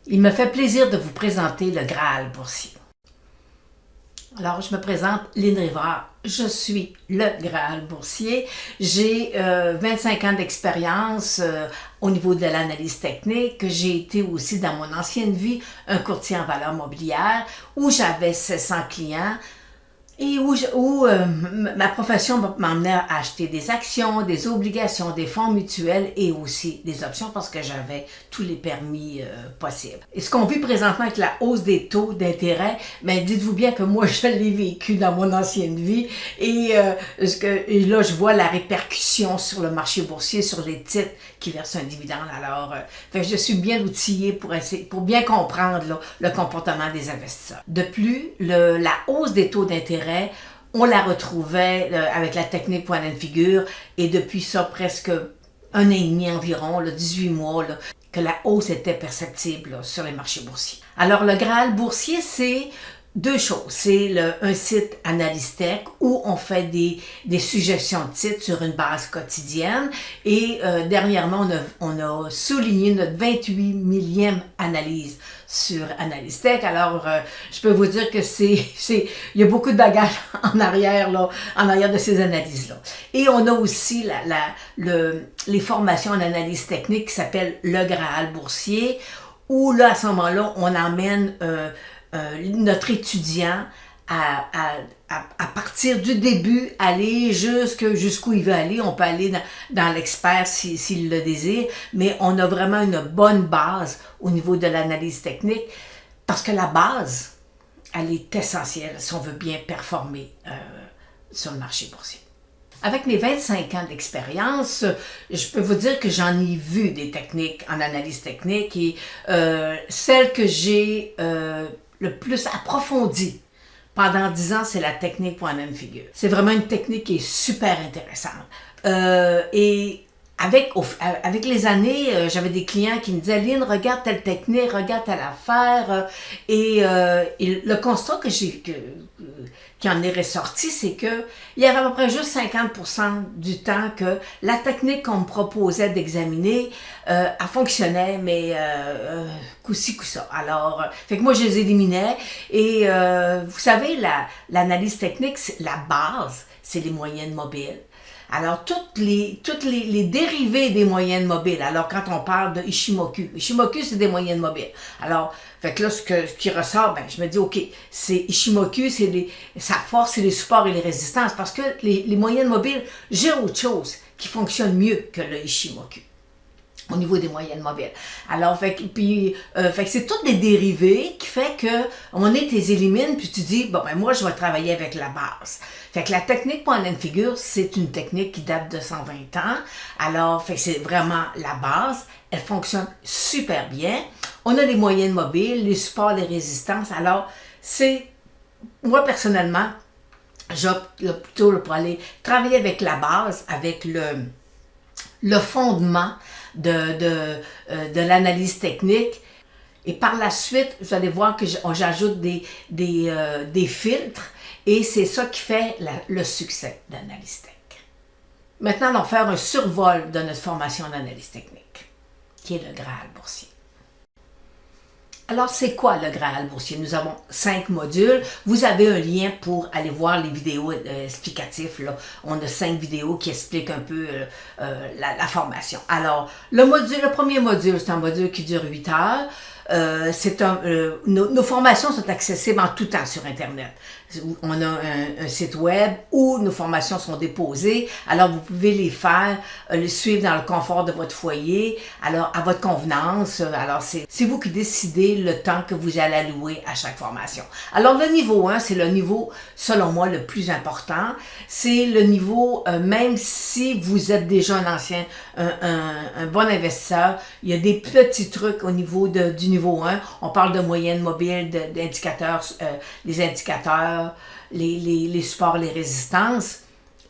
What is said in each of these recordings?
Il me fait plaisir de vous présenter le Graal boursier. Alors, je me présente, Lynn Rivard. Je suis le Graal boursier. J'ai 25 ans d'expérience au niveau de l'analyse technique. J'ai été aussi dans mon ancienne vie un courtier en valeurs mobilières où j'avais 700 clients et où ma profession m'emmenait à acheter des actions, des obligations, des fonds mutuels et aussi des options parce que j'avais tous les permis possibles. Et ce qu'on vit présentement avec la hausse des taux d'intérêt, mais dites-vous bien que moi je l'ai vécu dans mon ancienne vie et là je vois la répercussion sur le marché boursier, sur les titres qui versent un dividende. Alors, je suis bien outillée pour bien comprendre là, le comportement des investisseurs. De plus, la hausse des taux d'intérêt, on la retrouvait avec la technique point and figure et depuis ça presque un an et demi environ, 18 mois, que la hausse était perceptible là, sur les marchés boursiers. Alors le Graal boursier, c'est deux choses. C'est un site Analyse Tech où on fait des suggestions de titres sur une base quotidienne et dernièrement on a souligné notre 28 millième analyse sur Analyse Tech. Alors je peux vous dire que il y a beaucoup de bagages en arrière de ces analyses-là. Et on a aussi les formations en analyse technique qui s'appellent le Graal boursier où là à ce moment-là on emmène notre étudiant à partir du début, aller jusqu'où il veut aller. On peut aller dans l'expert s'il le désire, mais on a vraiment une bonne base au niveau de l'analyse technique parce que la base, elle est essentielle si on veut bien performer sur le marché boursier. Avec mes 25 ans d'expérience, je peux vous dire que j'en ai vu des techniques en analyse technique et celle que j'ai le plus approfondie pendant 10 ans, c'est la technique point and figure. C'est vraiment une technique qui est super intéressante. Et avec les années, j'avais des clients qui me disaient « Lynn, regarde telle technique, regarde telle affaire. » Et le constat qui en est ressorti, c'est qu'il y avait à peu près juste 50% du temps que la technique qu'on me proposait d'examiner, elle fonctionnait, mais coup-ci, coup-ça. Alors, fait que moi, je les éliminais. Et vous savez, l'analyse technique, la base, c'est les moyennes mobiles. Alors, toutes les dérivés des moyennes mobiles. Alors, quand on parle de Ichimoku, c'est des moyennes mobiles. Alors, fait que là, ce qui ressort, je me dis, OK, c'est Ichimoku, c'est sa force, c'est les supports et les résistances. Parce que les moyennes mobiles, j'ai autre chose qui fonctionne mieux que le Ichimoku au niveau des moyennes mobiles. Alors, fait que c'est toutes des dérivés qui fait que, à un moment donné, tu les élimines, puis tu dis, moi, je vais travailler avec la base. Fait que la technique point and figure, c'est une technique qui date de 120 ans. Alors, fait que c'est vraiment la base. Elle fonctionne super bien. On a les moyennes mobiles, les supports, les résistances. Alors, moi, personnellement, j'opte plutôt pour aller travailler avec la base, avec le fondement de l'analyse technique. Et par la suite, vous allez voir que j'ajoute des filtres et c'est ça qui fait le succès d'Analyse Tech. Maintenant, on va faire un survol de notre formation d'analyse technique, qui est le Graal boursier. Alors, c'est quoi le Graal boursier? Nous avons 5 modules. Vous avez un lien pour aller voir les vidéos explicatives. Là. On a 5 vidéos qui expliquent un peu la formation. Alors, le premier module, c'est un module qui dure 8 heures. Nos formations sont accessibles en tout temps sur Internet. On a un site web où nos formations sont déposées. Alors, vous pouvez les faire, les suivre dans le confort de votre foyer, alors à votre convenance. Alors, c'est vous qui décidez le temps que vous allez allouer à chaque formation. Alors, le niveau 1, c'est le niveau, selon moi, le plus important. C'est le niveau, même si vous êtes déjà un bon investisseur, il y a des petits trucs au niveau du niveau 1. On parle de moyenne mobile, d'indicateurs, les indicateurs, les supports, les résistances.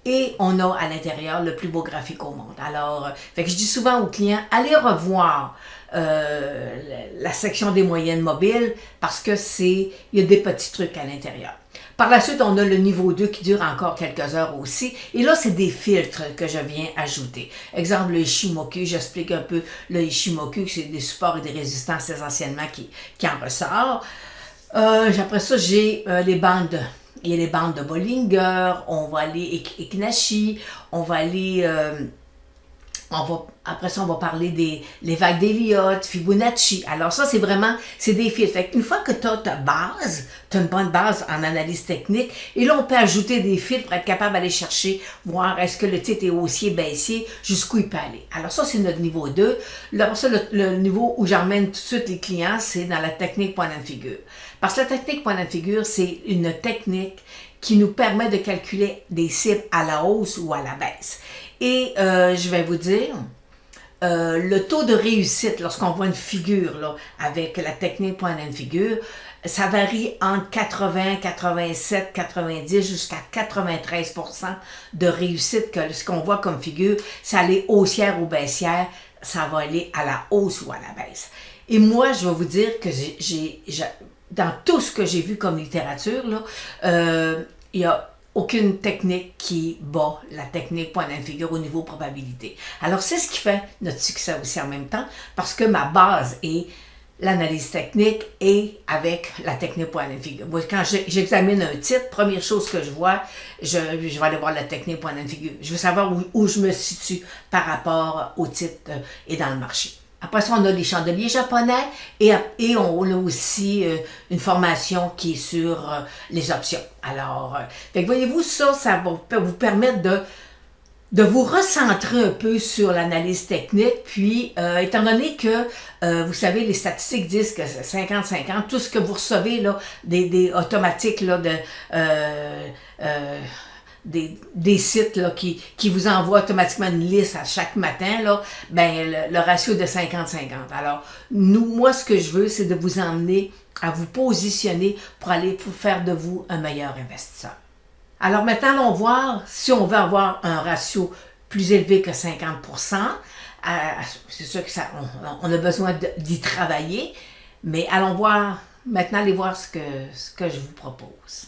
et on a à l'intérieur le plus beau graphique au monde. Alors, fait que je dis souvent aux clients, allez revoir la section des moyennes mobiles parce que il y a des petits trucs à l'intérieur. Par la suite, on a le niveau 2 qui dure encore quelques heures aussi. Et là, c'est des filtres que je viens ajouter. Exemple, le Ishimoku, j'explique un peu le Ishimoku, c'est des supports et des résistances essentiellement qui en ressort. Après ça, j'ai les bandes. Il y a les bandes de Bollinger, on va aller Ekinashi, on va aller... après ça, on va parler les vagues d'Elliott, Fibonacci. Alors ça, c'est des filtres. Fait qu'une fois que tu as ta base, tu as une bonne base en analyse technique, et là, on peut ajouter des filtres pour être capable d'aller chercher, voir est-ce que le titre est haussier, baissier, jusqu'où il peut aller. Alors ça, c'est notre niveau 2. Là, ça, le niveau où j'emmène tout de suite les clients, c'est dans la technique point and figure. Parce que la technique point and figure, c'est une technique qui nous permet de calculer des cibles à la hausse ou à la baisse. Et je vais vous dire, le taux de réussite lorsqu'on voit une figure là, avec la technique point and figure, ça varie entre 80, 87, 90 jusqu'à 93% de réussite que ce qu'on voit comme figure, ça allait haussière ou baissière, ça va aller à la hausse ou à la baisse. Et moi, je vais vous dire que dans tout ce que j'ai vu comme littérature, il y a aucune technique qui bat la technique point and figure au niveau probabilité. Alors, c'est ce qui fait notre succès aussi en même temps, parce que ma base est l'analyse technique et avec la technique point and figure. Moi, quand j'examine un titre, première chose que je vois, je vais aller voir la technique point and figure. Je veux savoir où je me situe par rapport au titre et dans le marché. Après ça, on a les chandeliers japonais et on a aussi une formation qui est sur les options. Alors, voyez-vous, ça va vous permettre de vous recentrer un peu sur l'analyse technique. Puis, étant donné que, vous savez, les statistiques disent que 50-50, tout ce que vous recevez, là, des automatiques, là, des sites là, qui vous envoient automatiquement une liste à chaque matin, là, ben, le ratio est de 50-50. Alors, moi, ce que je veux, c'est de vous emmener à vous positionner pour faire de vous un meilleur investisseur. Alors maintenant, allons voir si on veut avoir un ratio plus élevé que 50%. C'est sûr que on a besoin d'y travailler, mais allons voir, maintenant, aller voir ce que je vous propose.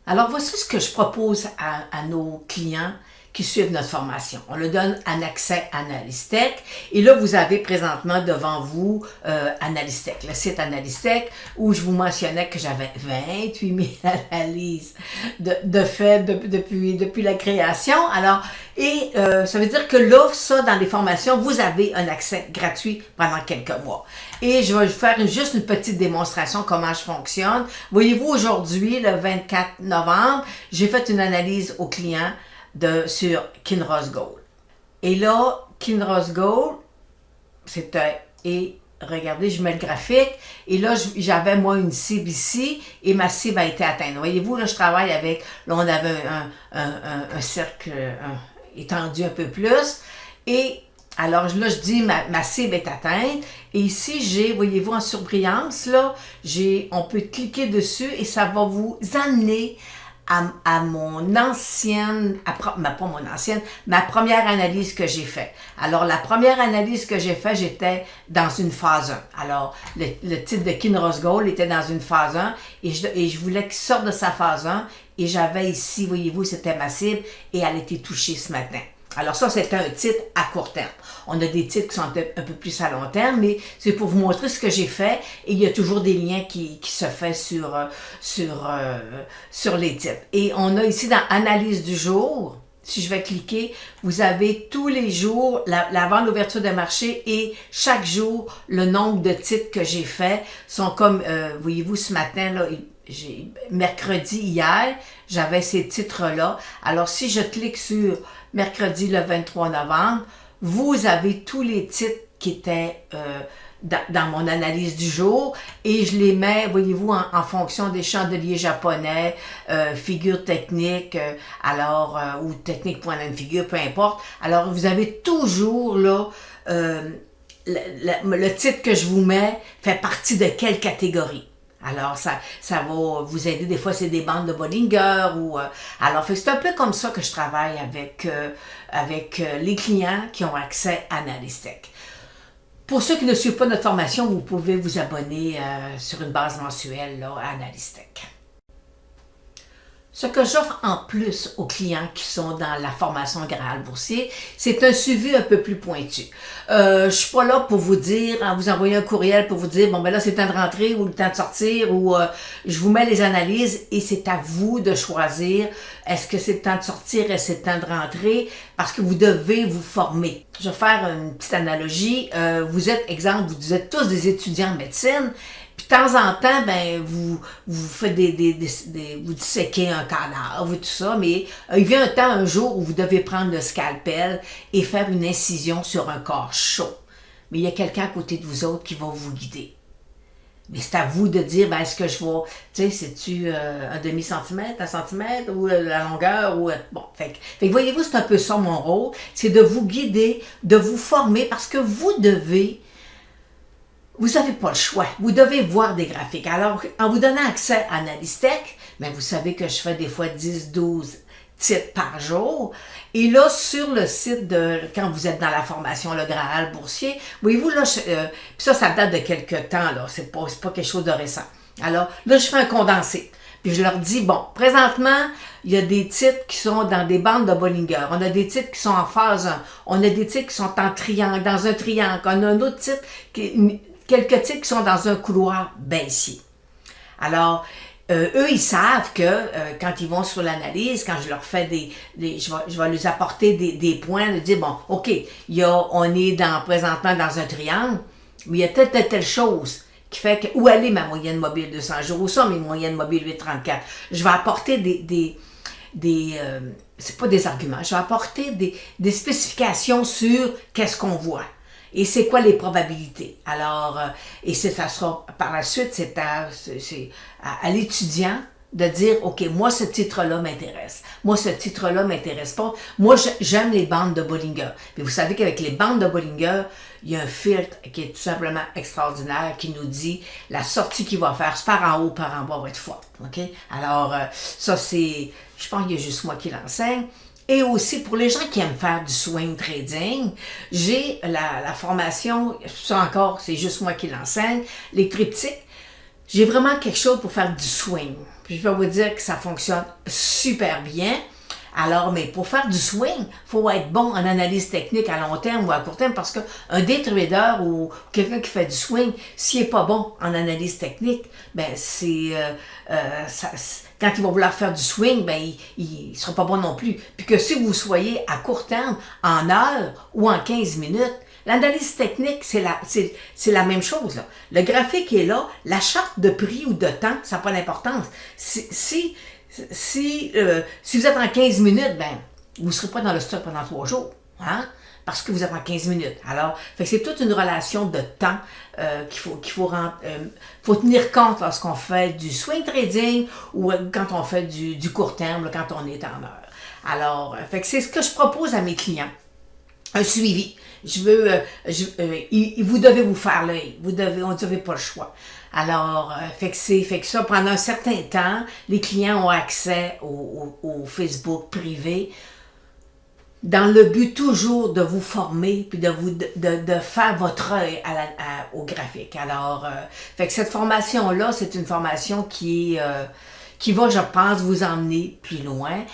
Alors, voici ce que je propose à nos clients qui suivent notre formation. On le donne en accès Analystech. Et là, vous avez présentement devant vous Analystech, le site Analystech, où je vous mentionnais que j'avais 28 000 analyses de fait depuis la création. Alors, ça veut dire que là, ça, dans les formations, vous avez un accès gratuit pendant quelques mois. Et je vais vous faire juste une petite démonstration comment je fonctionne. Voyez-vous, aujourd'hui, le 24 novembre, j'ai fait une analyse aux clients sur Kinross Gold. Et là, Kinross Gold, regardez, je mets le graphique, et là, j'avais moi une cible ici, et ma cible a été atteinte. Voyez-vous, là, je travaille avec, là, on avait un cercle étendu un peu plus, et alors là, je dis, ma cible est atteinte, et ici, voyez-vous, en surbrillance, là, on peut cliquer dessus, et ça va vous amener à mon ancienne, ma première analyse que j'ai faite. Alors, la première analyse que j'ai faite, j'étais dans une phase 1. Alors, le titre de Kinross Gold était dans une phase 1 et je voulais qu'il sorte de sa phase 1 et j'avais ici, voyez-vous, c'était ma cible et elle a été touchée ce matin. Alors ça, c'était un titre à court terme. On a des titres qui sont un peu plus à long terme, mais c'est pour vous montrer ce que j'ai fait. Et il y a toujours des liens qui se font sur les titres. Et on a ici dans Analyse du jour, si je vais cliquer, vous avez tous les jours la vente d'ouverture de marché et chaque jour, le nombre de titres que j'ai fait sont comme, voyez-vous, ce matin, là, mercredi hier, j'avais ces titres-là. Alors, si je clique sur mercredi le 23 novembre, vous avez tous les titres qui étaient dans mon analyse du jour et je les mets, voyez-vous, en fonction des chandeliers japonais, figures techniques, ou technique point and figure, peu importe. Alors, vous avez toujours là, le titre que je vous mets fait partie de quelle catégorie. Alors, ça va vous aider. Des fois, c'est des bandes de Bollinger. Alors, c'est un peu comme ça que je travaille avec les clients qui ont accès à Analystech. Pour ceux qui ne suivent pas notre formation, vous pouvez vous abonner sur une base mensuelle là, à Analystech. Ce que j'offre en plus aux clients qui sont dans la formation Graal Boursier, c'est un suivi un peu plus pointu. Je suis pas là pour vous dire, vous envoyer un courriel pour vous dire, bon ben là c'est le temps de rentrer ou le temps de sortir, ou je vous mets les analyses et c'est à vous de choisir, est-ce que c'est le temps de sortir, est-ce que c'est le temps de rentrer, parce que vous devez vous former. Je vais faire une petite analogie. Vous êtes, exemple, vous êtes tous des étudiants en médecine. Puis de temps en temps, ben vous faites vous disséquez un cadavre et tout ça, mais il vient un jour où vous devez prendre le scalpel et faire une incision sur un corps chaud. Mais il y a quelqu'un à côté de vous autres qui va vous guider. Mais c'est à vous de dire, ben est-ce que je vais, tu sais, c'est-tu un demi-centimètre, un centimètre, ou la longueur, ou bon. Fait que voyez-vous, c'est un peu ça mon rôle, c'est de vous guider, de vous former, parce que vous n'avez pas le choix. Vous devez voir des graphiques. Alors, en vous donnant accès à Analystech, ben vous savez que je fais des fois 10-12 titres par jour. Et là, sur le site quand vous êtes dans la formation Le Graal Boursier, voyez-vous, là, ça date de quelques temps, là. C'est pas quelque chose de récent. Alors, là, je fais un condensé. Puis je leur dis, bon, présentement, il y a des titres qui sont dans des bandes de Bollinger. On a des titres qui sont en phase 1. On a des titres qui sont en triangle, dans un triangle. On a un autre titre quelques titres qui sont dans un couloir baissier. Alors, eux, ils savent que quand ils vont sur l'analyse, quand je leur fais je vais leur apporter des points, de dire, bon, OK, on est présentement dans un triangle, mais il y a telle chose qui fait que, où elle est ma moyenne mobile 200 jours, où sont mes moyennes mobiles 834? Je vais apporter c'est pas des arguments, je vais apporter des spécifications sur qu'est-ce qu'on voit. Et c'est quoi les probabilités? Alors, ça sera par la suite, c'est à l'étudiant de dire, OK, moi, ce titre-là m'intéresse. Moi, ce titre-là m'intéresse pas. Moi, j'aime les bandes de Bollinger. Puis vous savez qu'avec les bandes de Bollinger, il y a un filtre qui est tout simplement extraordinaire qui nous dit la sortie qu'il va faire, c'est par en haut, par en bas, va être forte. OK? Alors, ça, je pense qu'il y a juste moi qui l'enseigne. Et aussi, pour les gens qui aiment faire du swing trading, j'ai la formation, ça encore, c'est juste moi qui l'enseigne, les triptyques. J'ai vraiment quelque chose pour faire du swing. Puis je vais vous dire que ça fonctionne super bien. Alors, mais pour faire du swing, il faut être bon en analyse technique à long terme ou à court terme parce qu'un day trader ou quelqu'un qui fait du swing, s'il n'est pas bon en analyse technique, ben quand il va vouloir faire du swing, ben il ne sera pas bon non plus. Puis que si vous soyez à court terme, en heure ou en 15 minutes, l'analyse technique, c'est la même chose. Là. Le graphique est là, la charte de prix ou de temps, ça n'a pas d'importance. Si vous êtes en 15 minutes, ben, vous ne serez pas dans le stock pendant 3 jours. Hein? Parce que vous êtes en 15 minutes. Alors, c'est toute une relation de temps qu'il faut tenir compte lorsqu'on fait du swing trading ou quand on fait du court terme, quand on est en heure. Alors, c'est ce que je propose à mes clients. Un suivi. Vous devez vous faire l'œil. On n'avez pas le choix. Alors, fait que ça, pendant un certain temps, les clients ont accès au Facebook privé dans le but toujours de vous former puis de faire votre œil au graphique. Alors, fait que cette formation-là, c'est une formation qui va, je pense, vous emmener plus loin.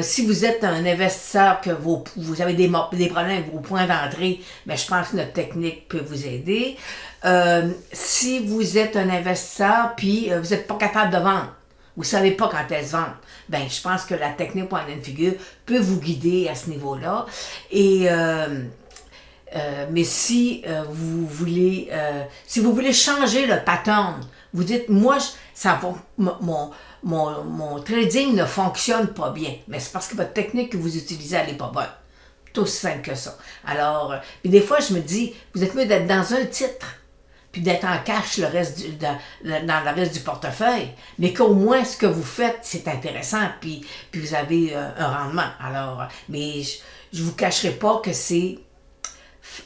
Si vous êtes un investisseur que vous avez des problèmes avec vos points d'entrée, ben, je pense que notre technique peut vous aider. Si vous êtes un investisseur puis vous n'êtes pas capable de vendre, vous ne savez pas quand elle se vend, ben, je pense que la technique point de figure peut vous guider à ce niveau-là. Et mais si vous voulez changer le pattern, vous dites, moi, mon trading ne fonctionne pas bien. Mais c'est parce que votre technique que vous utilisez, elle n'est pas bonne. C'est aussi simple que ça. Alors, puis des fois, je me dis, vous êtes mieux d'être dans un titre, puis d'être en cash dans le reste du portefeuille, mais qu'au moins ce que vous faites, c'est intéressant, puis vous avez un rendement. Alors, mais je ne vous cacherai pas que c'est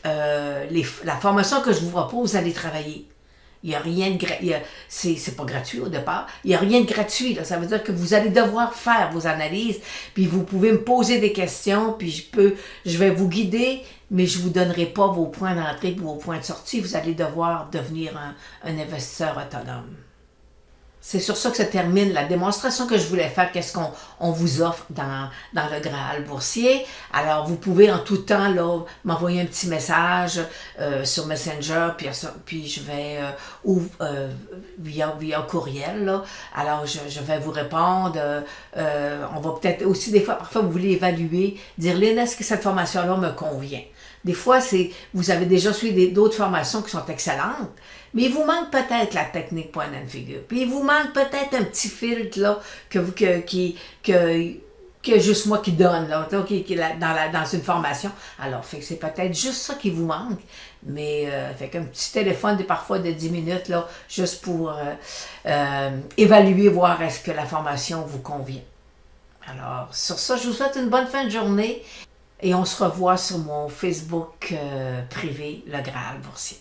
la formation que je vous propose, vous allez travailler. Il n'y a rien de c'est pas gratuit au départ. Il n'y a rien de gratuit. Là. Ça veut dire que vous allez devoir faire vos analyses, puis vous pouvez me poser des questions, puis je vais vous guider, mais je ne vous donnerai pas vos points d'entrée et vos points de sortie. Vous allez devoir devenir un investisseur autonome. C'est sur ça que se termine la démonstration que je voulais faire, qu'est-ce qu'on vous offre dans le Graal boursier. Alors, vous pouvez en tout temps là m'envoyer un petit message sur Messenger, puis je vais, ou via courriel. Là. Alors, je vais vous répondre. On va peut-être aussi, des fois, parfois, vous voulez évaluer, dire, Lynn, est-ce que cette formation-là me convient? Des fois, vous avez déjà suivi d'autres formations qui sont excellentes, mais il vous manque peut-être la technique point and figure. Puis il vous manque peut-être un petit filtre là, que juste moi qui donne là, dans une formation. Alors, fait que c'est peut-être juste ça qui vous manque. Mais fait qu'un petit téléphone parfois de 10 minutes, là, juste pour évaluer, voir est-ce que la formation vous convient. Alors, sur ça, je vous souhaite une bonne fin de journée. Et on se revoit sur mon Facebook privé, Le Graal Boursier.